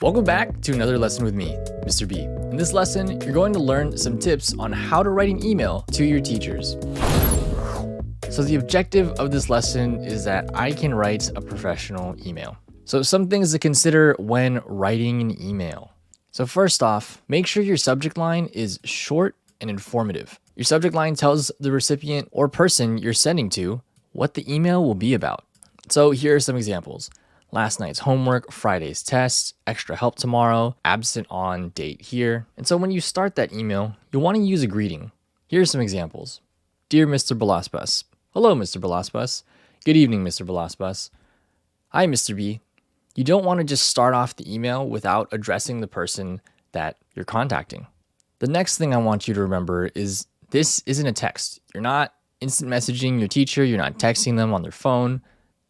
Welcome back to another lesson with me, Mr. B. In this lesson, you're going to learn some tips on how to write an email to your teachers. So the objective of this lesson is that I can write a professional email. So some things to consider when writing an email. So first off, make sure your subject line is short and informative. Your subject line tells the recipient or person you're sending to what the email will be about. So here are some examples. Last night's homework, Friday's test, extra help tomorrow, absent on date here. And so when you start that email, you'll want to use a greeting. Here are some examples. Dear Mr. Balaspas. Hello, Mr. Balaspas. Good evening, Mr. Balaspas. Hi, Mr. B. You don't want to just start off the email without addressing the person that you're contacting. The next thing I want you to remember is this isn't a text. You're not instant messaging your teacher. You're not texting them on their phone.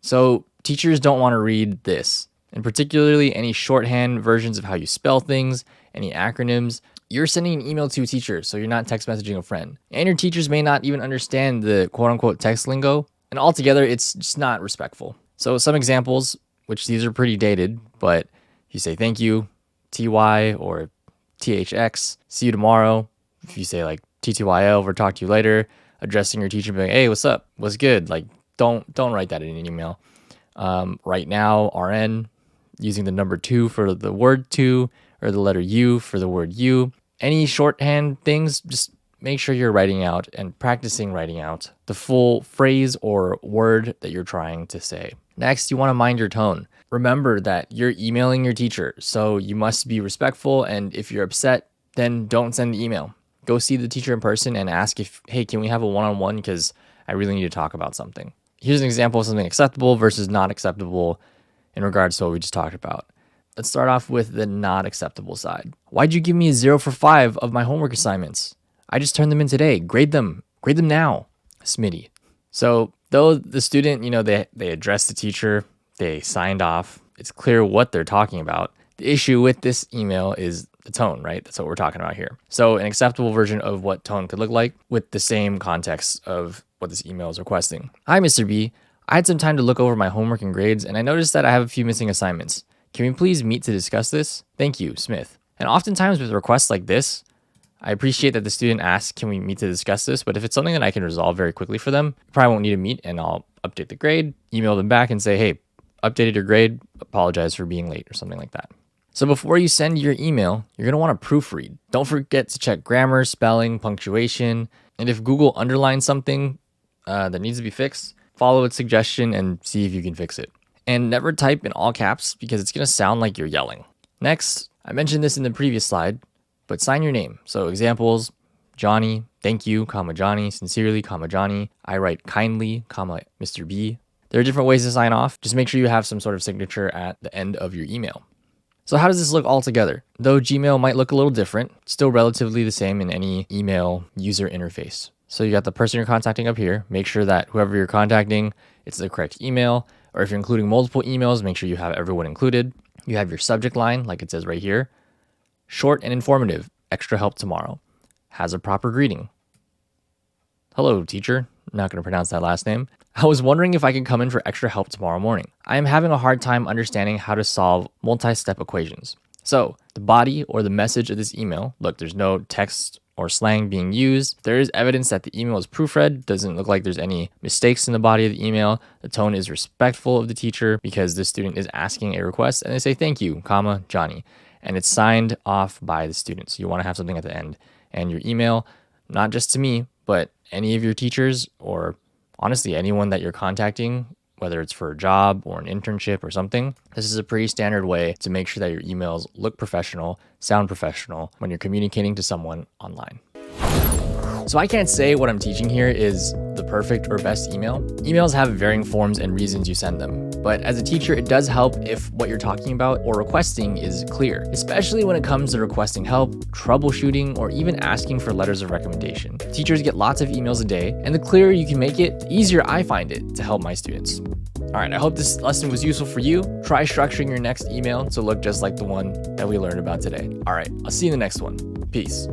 So teachers don't want to read this, and particularly any shorthand versions of how you spell things, any acronyms. You're sending an email to a teacher, so you're not text messaging a friend. And your teachers may not even understand the quote-unquote text lingo, and altogether, it's just not respectful. So some examples, which these are pretty dated, but you say thank you, TY or THX, see you tomorrow. If you say like TTYL, or talk to you later, addressing your teacher, being like, hey, what's up? What's good? Like, don't write that in an email. Right now, RN, using the number 2 for the word to, or the letter U for the word you. Any shorthand things, just make sure you're writing out and practicing writing out the full phrase or word that you're trying to say. Next, you want to mind your tone. Remember that you're emailing your teacher, so you must be respectful, and if you're upset, then don't send the email. Go see the teacher in person and ask if, hey, can we have a one-on-one because I really need to talk about something. Here's an example of something acceptable versus not acceptable in regards to what we just talked about. Let's start off with the not acceptable side. Why'd you give me a 0 for 5 of my homework assignments? I just turned them in today. Grade them now, Smitty. So though the student, they addressed the teacher, they signed off, it's clear what they're talking about. The issue with this email is the tone, right? That's what we're talking about here. So an acceptable version of what tone could look like with the same context of what this email is requesting. Hi, Mr. B. I had some time to look over my homework and grades, and I noticed that I have a few missing assignments. Can we please meet to discuss this? Thank you, Smith. And oftentimes with requests like this, I appreciate that the student asks, can we meet to discuss this? But if it's something that I can resolve very quickly for them, I probably won't need to meet, and I'll update the grade, email them back and say, hey, updated your grade, apologize for being late or something like that. So before you send your email, you're going to want to proofread. Don't forget to check grammar, spelling, punctuation, and if Google underlines something that needs to be fixed, follow its suggestion and see if you can fix it. And never type in all caps because it's going to sound like you're yelling. Next, I mentioned this in the previous slide, but sign your name. So examples, Johnny, thank you, comma Johnny, sincerely, comma Johnny. I write kindly, comma Mr. B. There are different ways to sign off. Just make sure you have some sort of signature at the end of your email. So how does this look all together? Though Gmail might look a little different, it's still relatively the same in any email user interface. So you got the person you're contacting up here. Make sure that whoever you're contacting, it's the correct email. Or if you're including multiple emails, make sure you have everyone included. You have your subject line, like it says right here. Short and informative, extra help tomorrow. Has a proper greeting. Hello, teacher. I'm not going to pronounce that last name. I was wondering if I could come in for extra help tomorrow morning. I am having a hard time understanding how to solve multi-step equations. So the body or the message of this email, look, there's no text or slang being used. There is evidence that the email is proofread. Doesn't look like there's any mistakes in the body of the email. The tone is respectful of the teacher because the student is asking a request and they say, thank you, comma, Johnny. And it's signed off by the student. So you want to have something at the end. And your email, not just to me, but any of your teachers or honestly anyone that you're contacting, whether it's for a job or an internship or something, this is a pretty standard way to make sure that your emails look professional, sound professional when you're communicating to someone online. So I can't say what I'm teaching here is the perfect or best email. Emails have varying forms and reasons you send them. But as a teacher, it does help if what you're talking about or requesting is clear, especially when it comes to requesting help, troubleshooting, or even asking for letters of recommendation. Teachers get lots of emails a day, and the clearer you can make it, the easier I find it to help my students. All right, I hope this lesson was useful for you. Try structuring your next email to look just like the one that we learned about today. All right, I'll see you in the next one. Peace.